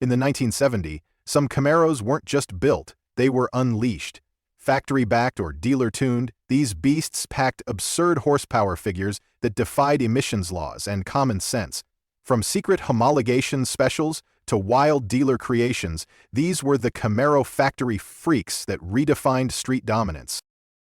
In the 1970s, some Camaros weren't just built, they were unleashed. Factory-backed or dealer-tuned, these beasts packed absurd horsepower figures that defied emissions laws and common sense. From secret homologation specials to wild dealer creations, these were the Camaro factory freaks that redefined street dominance.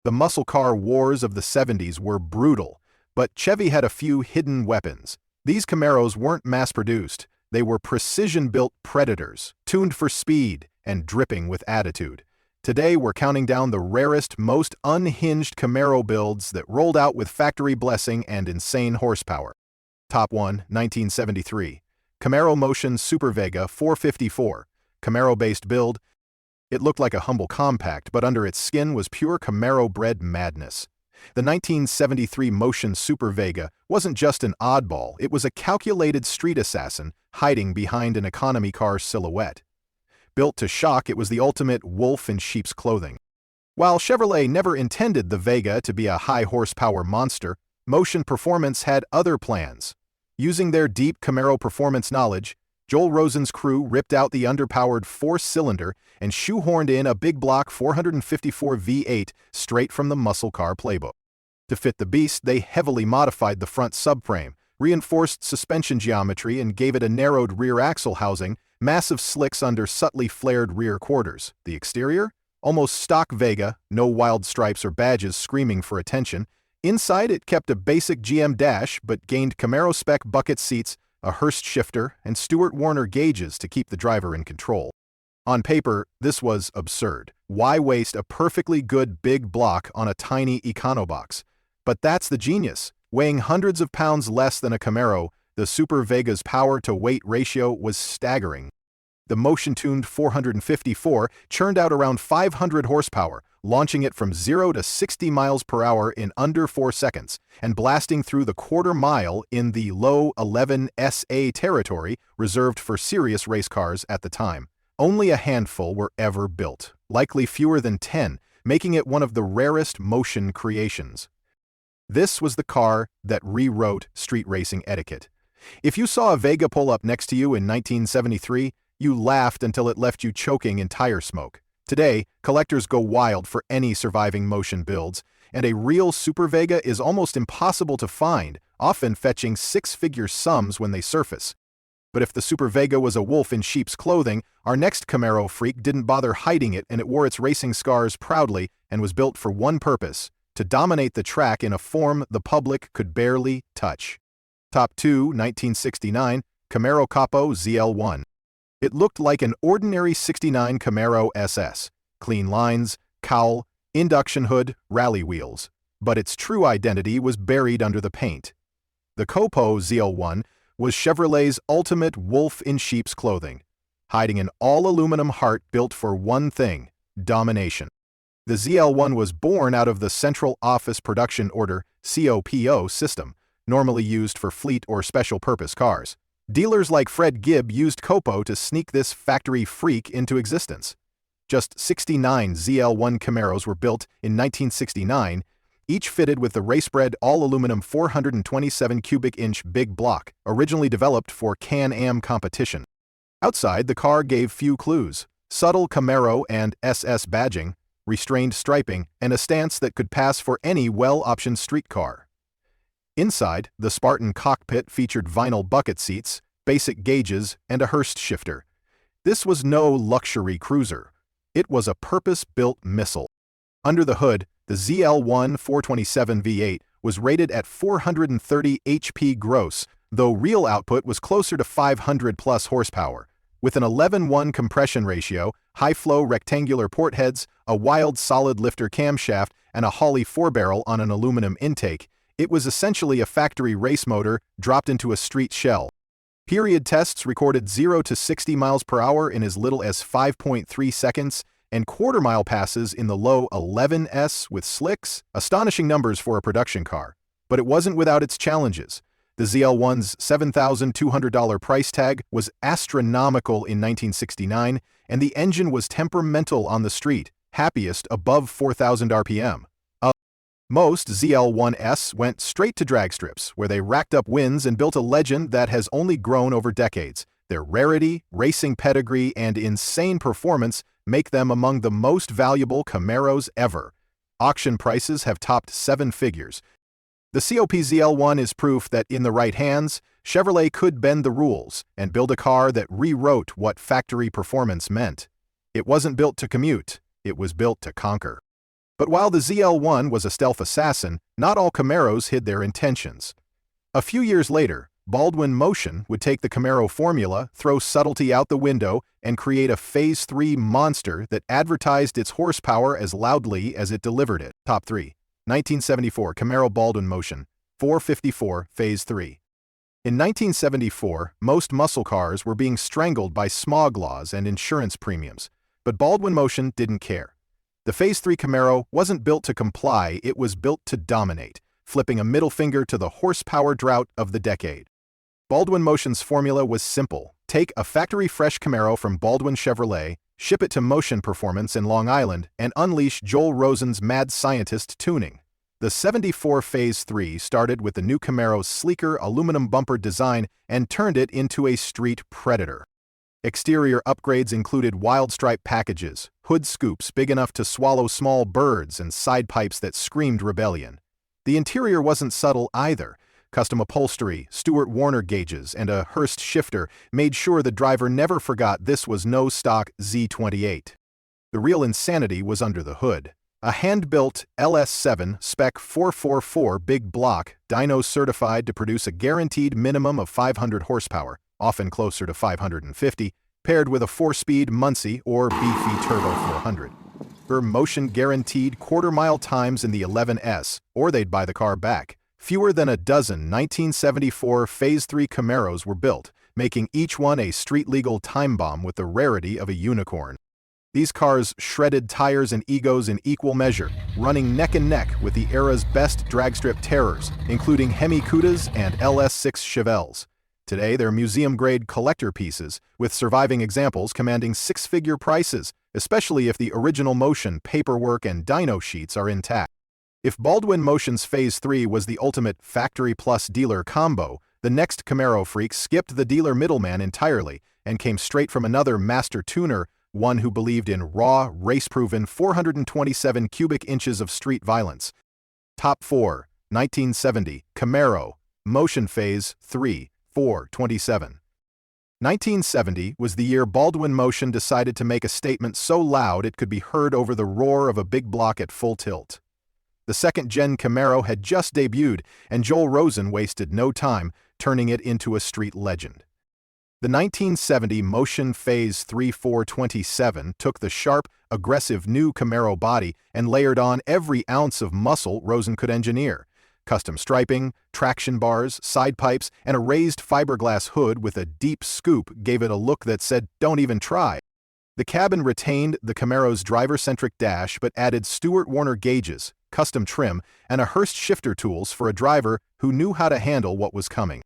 The muscle car wars of the 70s were brutal, but Chevy had a few hidden weapons. These Camaros weren't mass-produced, they were precision-built predators, tuned for speed and dripping with attitude. Today we're counting down the rarest, most unhinged Camaro builds that rolled out with factory blessing and insane horsepower. Top 1, 1973. Camaro-Motion Super Vega 454. Camaro-based build. It looked like a humble compact, but under its skin was pure Camaro-bred madness. The 1973 Motion Super Vega wasn't just an oddball, it was a calculated street assassin hiding behind an economy car silhouette. Built to shock, it was the ultimate wolf in sheep's clothing. While Chevrolet never intended the Vega to be a high-horsepower monster, Motion Performance had other plans. Using their deep Camaro performance knowledge, Joel Rosen's crew ripped out the underpowered four-cylinder and shoehorned in a big-block 454 V8 straight from the muscle car playbook. To fit the beast, they heavily modified the front subframe, reinforced suspension geometry, and gave it a narrowed rear axle housing, massive slicks under subtly flared rear quarters. The exterior? Almost stock Vega, no wild stripes or badges screaming for attention. Inside, it kept a basic GM dash, but gained Camaro-spec bucket seats, a Hurst shifter, and Stewart Warner gauges to keep the driver in control. On paper, this was absurd. Why waste a perfectly good big block on a tiny Econobox? But that's the genius. Weighing hundreds of pounds less than a Camaro, the Super Vega's power-to-weight ratio was staggering. The motion-tuned 454 churned out around 500 horsepower, launching it from 0 to 60 miles per hour in under 4 seconds, and blasting through the quarter mile in the low 11 SA territory reserved for serious race cars at the time. Only a handful were ever built, likely fewer than 10, making it one of the rarest motion creations. This was the car that rewrote street racing etiquette. If you saw a Vega pull up next to you in 1973, you laughed until it left you choking in tire smoke. Today, collectors go wild for any surviving motion builds, and a real Super Vega is almost impossible to find, often fetching six-figure sums when they surface. But if the Super Vega was a wolf in sheep's clothing, our next Camaro freak didn't bother hiding it, and it wore its racing scars proudly and was built for one purpose: to dominate the track in a form the public could barely touch. Top 2, 1969, Camaro Capo ZL1. It looked like an ordinary '69 Camaro SS. Clean lines, cowl, induction hood, rally wheels. But its true identity was buried under the paint. The Capo ZL1 was Chevrolet's ultimate wolf in sheep's clothing, hiding an all-aluminum heart built for one thing: domination. The ZL1 was born out of the Central Office Production Order (COPO) system, normally used for fleet or special-purpose cars. Dealers like Fred Gibb used Capo to sneak this factory freak into existence. Just 69 ZL1 Camaros were built in 1969, each fitted with the race-bred all-aluminum 427 cubic inch big block, originally developed for Can-Am competition. Outside, the car gave few clues: subtle Camaro and SS badging, restrained striping, and a stance that could pass for any well-optioned street car. Inside, the Spartan cockpit featured vinyl bucket seats, basic gauges, and a Hurst shifter. This was no luxury cruiser. It was a purpose-built missile. Under the hood, the ZL1 427 V8 was rated at 430 HP gross, though real output was closer to 500-plus horsepower. With an 11:1 compression ratio, high-flow rectangular port heads, a wild solid lifter camshaft, and a Holley 4-barrel on an aluminum intake, it was essentially a factory race motor dropped into a street shell. Period tests recorded 0 to 60 miles per hour in as little as 5.3 seconds, and quarter-mile passes in the low 11s with slicks, astonishing numbers for a production car. But it wasn't without its challenges. The ZL1's $7,200 price tag was astronomical in 1969, and the engine was temperamental on the street, happiest above 4,000 RPM. Most ZL1s went straight to drag strips, where they racked up wins and built a legend that has only grown over decades. Their Their rarity, racing pedigree, and insane performance make them among the most valuable Camaros ever. Auction prices have topped 7 figures. The COPZL1 is proof that in the right hands, Chevrolet could bend the rules and build a car that rewrote what factory performance meant. It wasn't built to commute, it was built to conquer. But while the ZL1 was a stealth assassin, not all Camaros hid their intentions. A few years later, Baldwin-Motion would take the Camaro formula, throw subtlety out the window, and create a Phase III monster that advertised its horsepower as loudly as it delivered it. Top 3. 1974 Camaro Baldwin-Motion 454 Phase III. In 1974, most muscle cars were being strangled by smog laws and insurance premiums, but Baldwin-Motion didn't care. The Phase III Camaro wasn't built to comply, it was built to dominate, flipping a middle finger to the horsepower drought of the decade. Baldwin-Motion's formula was simple. Take a factory-fresh Camaro from Baldwin Chevrolet, ship it to Motion Performance in Long Island, and unleash Joel Rosen's mad scientist tuning. The 74 Phase III started with the new Camaro's sleeker aluminum bumper design and turned it into a street predator. Exterior upgrades included wild stripe packages, hood scoops big enough to swallow small birds, and side pipes that screamed rebellion. The interior wasn't subtle either. Custom upholstery, Stewart Warner gauges, and a Hurst shifter made sure the driver never forgot this was no stock Z28. The real insanity was under the hood. A hand-built LS7 Spec 444 big block, dyno certified to produce a guaranteed minimum of 500 horsepower, often closer to 550, paired with a 4-speed Muncie or beefy Turbo 400. Motion guaranteed quarter-mile times in the 11S, or they'd buy the car back. Fewer than a dozen 1974 Phase III Camaros were built, making each one a street-legal time bomb with the rarity of a unicorn. These cars shredded tires and egos in equal measure, running neck and neck with the era's best dragstrip terrors, including Hemi Cudas and LS6 Chevelles. Today, they're museum-grade collector pieces, with surviving examples commanding 6-figure prices, especially if the original Motion paperwork and dyno sheets are intact. If Baldwin-Motion's Phase III was the ultimate factory-plus-dealer combo, the next Camaro freak skipped the dealer middleman entirely and came straight from another master tuner, one who believed in raw, race-proven 427 cubic inches of street violence. Top 4. 1970 Camaro Motion Phase III 427. 1970 was the year Baldwin-Motion decided to make a statement so loud it could be heard over the roar of a big block at full tilt. The second-gen Camaro had just debuted, and Joel Rosen wasted no time turning it into a street legend. The 1970 Motion Phase III 427 took the sharp, aggressive new Camaro body and layered on every ounce of muscle Rosen could engineer. Custom striping, traction bars, side pipes, and a raised fiberglass hood with a deep scoop gave it a look that said, "Don't even try." The cabin retained the Camaro's driver-centric dash but added Stewart Warner gauges, custom trim, and a Hurst shifter tools for a driver who knew how to handle what was coming.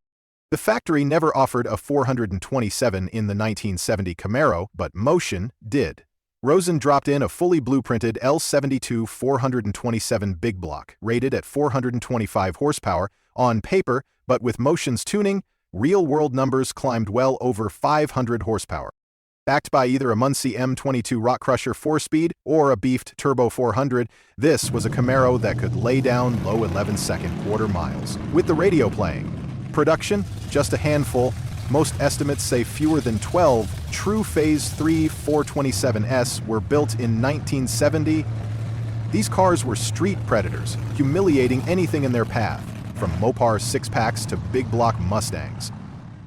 The factory never offered a 427 in the 1970 Camaro, but Motion did. Rosen dropped in a fully blueprinted L72 427 big block, rated at 425 horsepower, on paper, but with Motion's tuning, real-world numbers climbed well over 500 horsepower. Backed by either a Muncie M22 Rock Crusher 4-speed or a beefed Turbo 400, this was a Camaro that could lay down low 11-second quarter miles, with the radio playing. Production? Just a handful. Most estimates say fewer than 12 true Phase III 427S were built in 1970. These cars were street predators, humiliating anything in their path, from Mopar six-packs to big block Mustangs.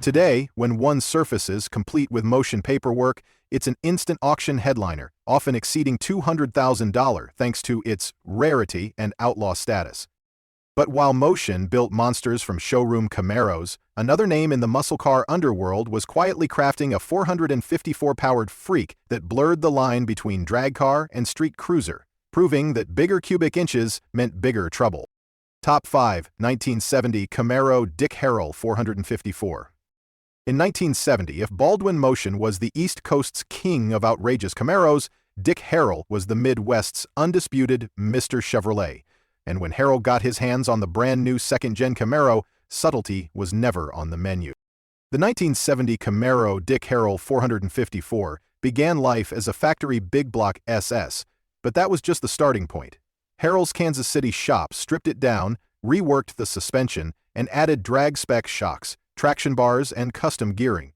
Today, when one surfaces complete with Motion paperwork, it's an instant auction headliner, often exceeding $200,000 thanks to its rarity and outlaw status. But while Motion built monsters from showroom Camaros, another name in the muscle car underworld was quietly crafting a 454-powered freak that blurred the line between drag car and street cruiser, proving that bigger cubic inches meant bigger trouble. Top 5. 1970 Camaro Dick Harrell 454. In 1970, if Baldwin-Motion was the East Coast's king of outrageous Camaros, Dick Harrell was the Midwest's undisputed Mr. Chevrolet. And when Harrell got his hands on the brand-new second-gen Camaro, subtlety was never on the menu. The 1970 Camaro Dick Harrell 454 began life as a factory big block SS, but that was just the starting point. Harrell's Kansas City shop stripped it down, reworked the suspension, and added drag-spec shocks, traction bars, and custom gearing.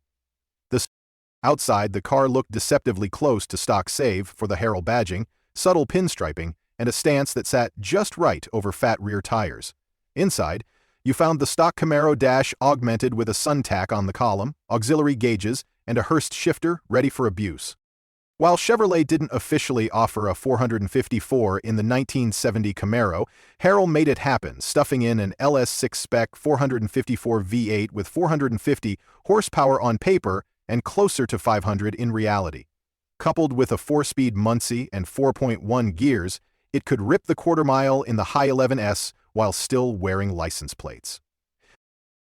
Outside, the car looked deceptively close to stock save for the Harrell badging, subtle pinstriping, and a stance that sat just right over fat rear tires. Inside, you found the stock Camaro dash augmented with a sun tack on the column, auxiliary gauges, and a Hurst shifter ready for abuse. While Chevrolet didn't officially offer a 454 in the 1970 Camaro, Harrell made it happen, stuffing in an LS6 spec 454 V8 with 450 horsepower on paper and closer to 500 in reality. Coupled with a 4-speed Muncie and 4.1 gears, it could rip the quarter mile in the high 11s while still wearing license plates.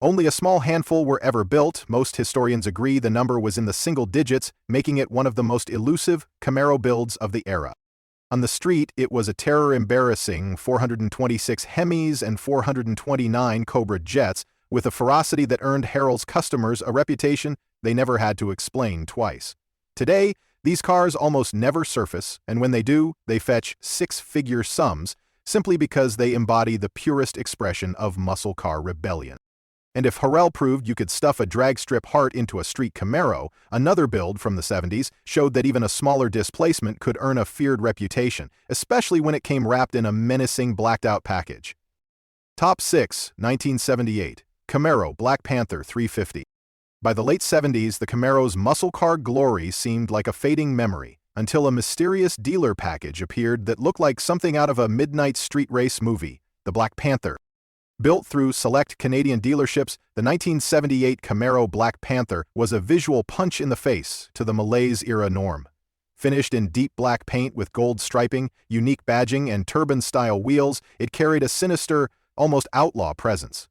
Only a small handful were ever built. Most historians agree the number was in the single digits, making it one of the most elusive Camaro builds of the era. On the street, it was a terror-embarrassing 426 Hemis and 429 Cobra Jets, with a ferocity that earned Harrell's customers a reputation they never had to explain twice. Today, these cars almost never surface, and when they do, they fetch six-figure sums, simply because they embody the purest expression of muscle car rebellion. And if Harrell proved you could stuff a drag strip heart into a street Camaro, another build from the 70s showed that even a smaller displacement could earn a feared reputation, especially when it came wrapped in a menacing blacked-out package. Top 6, 1978, Camaro Black Panther 350. By the late 70s, the Camaro's muscle car glory seemed like a fading memory, until a mysterious dealer package appeared that looked like something out of a midnight street race movie, the Black Panther. Built through select Canadian dealerships, the 1978 Camaro Black Panther was a visual punch in the face to the Malaise-era norm. Finished in deep black paint with gold striping, unique badging, and turban-style wheels, it carried a sinister, almost outlaw presence.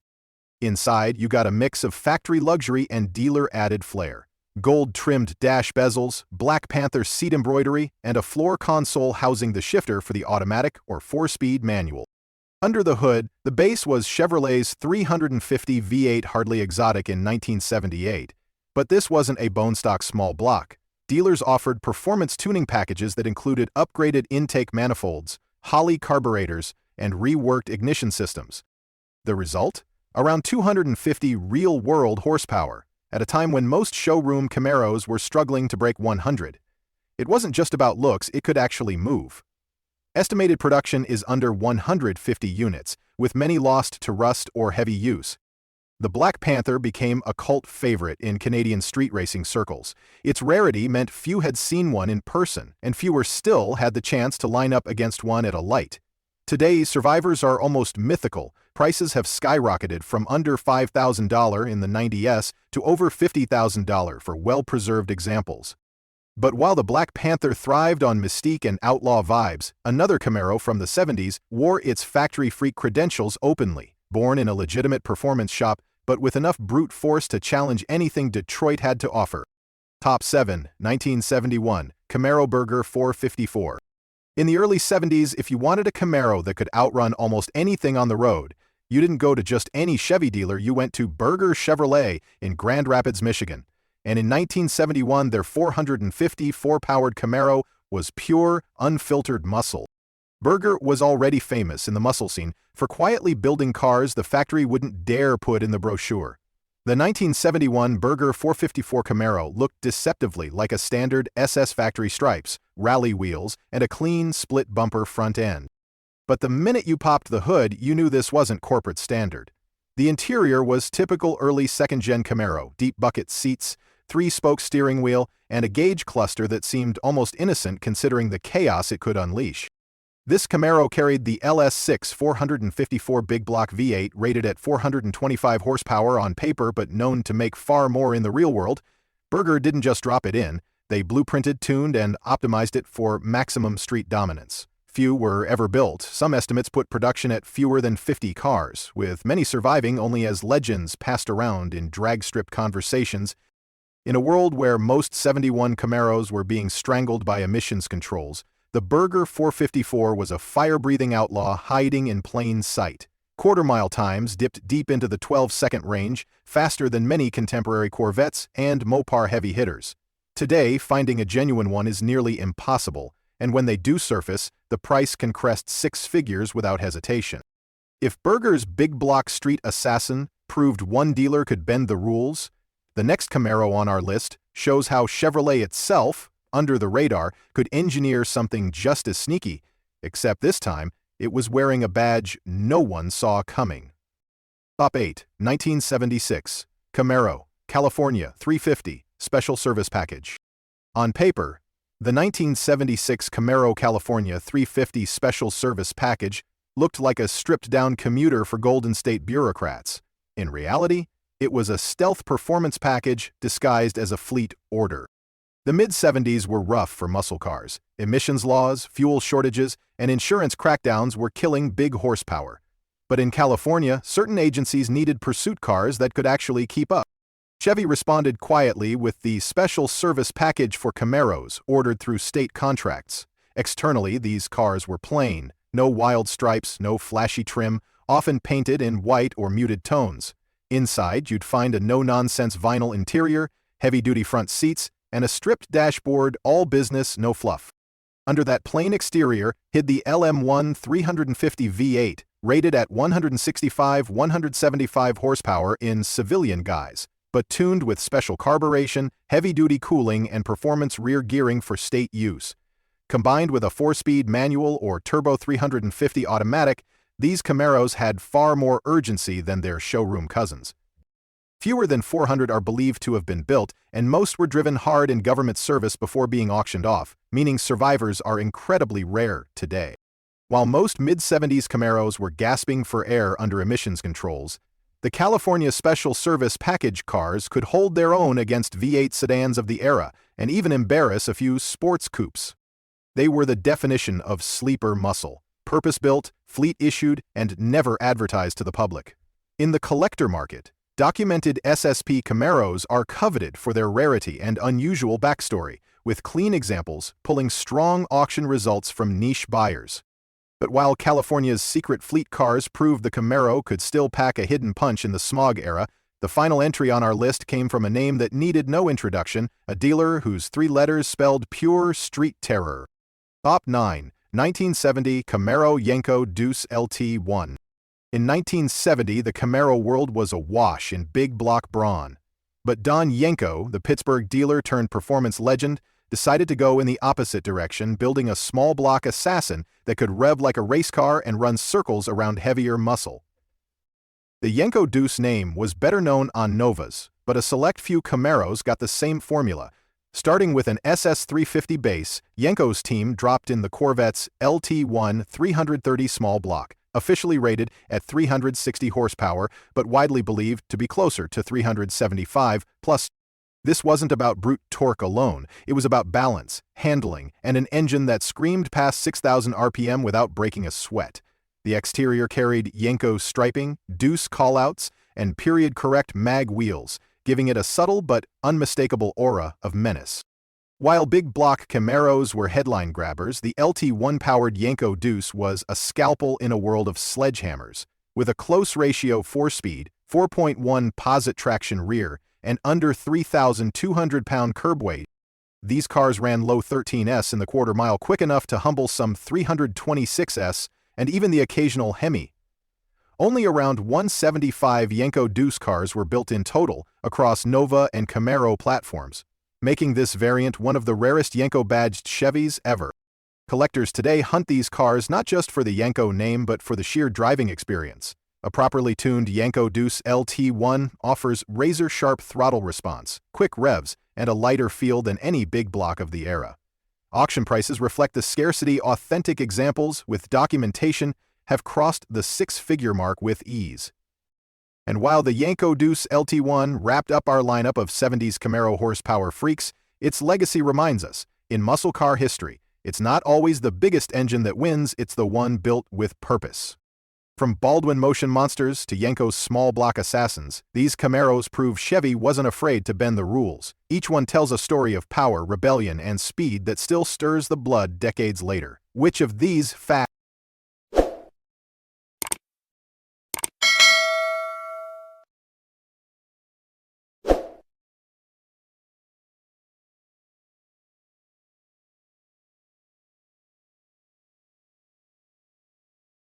Inside, you got a mix of factory luxury and dealer-added flair. Gold-trimmed dash bezels, Black Panther seat embroidery, and a floor console housing the shifter for the automatic or 4-speed manual. Under the hood, the base was Chevrolet's 350 V8 Hardly Exotic in 1978, but this wasn't a bone-stock small block. Dealers offered performance tuning packages that included upgraded intake manifolds, Holley carburetors, and reworked ignition systems. The result? Around 250 real-world horsepower, at a time when most showroom Camaros were struggling to break 100. It wasn't just about looks, it could actually move. Estimated production is under 150 units, with many lost to rust or heavy use. The Black Panther became a cult favorite in Canadian street racing circles. Its rarity meant few had seen one in person, and fewer still had the chance to line up against one at a light. Today, survivors are almost mythical. Prices have skyrocketed from under $5,000 in the 90s to over $50,000 for well-preserved examples. But while the Black Panther thrived on mystique and outlaw vibes, another Camaro from the 70s wore its factory freak credentials openly. Born in a legitimate performance shop, but with enough brute force to challenge anything Detroit had to offer. Top 7, 1971, Camaro Berger 454. In the early 70s, if you wanted a Camaro that could outrun almost anything on the road, you didn't go to just any Chevy dealer, you went to Berger Chevrolet in Grand Rapids, Michigan. And in 1971, their 450 4-powered Camaro was pure, unfiltered muscle. Berger was already famous in the muscle scene for quietly building cars the factory wouldn't dare put in the brochure. The 1971 Berger 454 Camaro looked deceptively like a standard SS factory stripes, rally wheels, and a clean, split bumper front end. But the minute you popped the hood, you knew this wasn't corporate standard. The interior was typical early second-gen Camaro, deep bucket seats, 3-spoke steering wheel, and a gauge cluster that seemed almost innocent considering the chaos it could unleash. This Camaro carried the LS6 454 big block V8 rated at 425 horsepower on paper but known to make far more in the real world. Berger didn't just drop it in, they blueprinted, tuned, and optimized it for maximum street dominance. Few were ever built. Some estimates put production at fewer than 50 cars, with many surviving only as legends passed around in drag strip conversations. In a world where most 71 Camaros were being strangled by emissions controls, the Berger 454 was a fire-breathing outlaw hiding in plain sight. Quarter-mile times dipped deep into the 12-second range, faster than many contemporary Corvettes and Mopar heavy hitters. Today, finding a genuine one is nearly impossible, and when they do surface, the price can crest six figures without hesitation. If Berger's big block street assassin proved one dealer could bend the rules, the next Camaro on our list shows how Chevrolet itself, under the radar, could engineer something just as sneaky, except this time, it was wearing a badge no one saw coming. Top 8, 1976, Camaro, California 350, Special Service Package. On paper, the 1976 Camaro California 350 Special Service Package looked like a stripped-down commuter for Golden State bureaucrats. In reality, it was a stealth performance package disguised as a fleet order. The mid-70s were rough for muscle cars. Emissions laws, fuel shortages, and insurance crackdowns were killing big horsepower. But in California, certain agencies needed pursuit cars that could actually keep up. Chevy responded quietly with the Special Service Package for Camaros, ordered through state contracts. Externally, these cars were plain. No wild stripes, no flashy trim, often painted in white or muted tones. Inside, you'd find a no-nonsense vinyl interior, heavy-duty front seats, and a stripped dashboard, all business, no fluff. Under that plain exterior hid the LM1 350 V8, rated at 165-175 horsepower in civilian guise, but tuned with special carburation, heavy-duty cooling, and performance rear gearing for state use. Combined with a 4-speed manual or turbo 350 automatic, these Camaros had far more urgency than their showroom cousins. Fewer than 400 are believed to have been built, and most were driven hard in government service before being auctioned off, meaning survivors are incredibly rare today. While most mid-70s Camaros were gasping for air under emissions controls, the California Special Service Package cars could hold their own against V8 sedans of the era and even embarrass a few sports coupes. They were the definition of sleeper muscle, purpose-built, fleet-issued, and never advertised to the public. In the collector market, documented SSP Camaros are coveted for their rarity and unusual backstory, with clean examples pulling strong auction results from niche buyers. But while California's secret fleet cars proved the Camaro could still pack a hidden punch in the smog era, the final entry on our list came from a name that needed no introduction, a dealer whose three letters spelled pure street terror. Top 9, 1970 Camaro Yenko Deuce LT1. In 1970, the Camaro world was awash in big block brawn. But Don Yenko, the Pittsburgh dealer turned performance legend, decided to go in the opposite direction, building a small block assassin that could rev like a race car and run circles around heavier muscle. The Yenko Deuce name was better known on Novas, but a select few Camaros got the same formula. Starting with an SS350 base, Yenko's team dropped in the Corvette's LT1 330 small block, officially rated at 360 horsepower, but widely believed to be closer to 375, plus this wasn't about brute torque alone, it was about balance, handling, and an engine that screamed past 6,000 RPM without breaking a sweat. The exterior carried Yenko striping, Deuce callouts, and period-correct mag wheels, giving it a subtle but unmistakable aura of menace. While big block Camaros were headline grabbers, the LT1-powered Yenko Deuce was a scalpel in a world of sledgehammers. With a close ratio 4-speed, 4.1 posit traction rear, and under 3,200-pound curb weight, these cars ran low 13s in the quarter-mile quick enough to humble some 326s and even the occasional Hemi. Only around 175 Yenko Deuce cars were built in total across Nova and Camaro platforms, making this variant one of the rarest Yenko-badged Chevys ever. Collectors today hunt these cars not just for the Yenko name but for the sheer driving experience. A properly tuned Yenko Deuce LT1 offers razor-sharp throttle response, quick revs, and a lighter feel than any big block of the era. Auction prices reflect the scarcity. Authentic examples, with documentation, have crossed the six-figure mark with ease. And while the Yenko Deuce LT1 wrapped up our lineup of 70s Camaro horsepower freaks, its legacy reminds us, in muscle car history, it's not always the biggest engine that wins, it's the one built with purpose. From Baldwin-Motion monsters to Yenko's small block assassins, these Camaros prove Chevy wasn't afraid to bend the rules. Each one tells a story of power, rebellion, and speed that still stirs the blood decades later. Which of these facts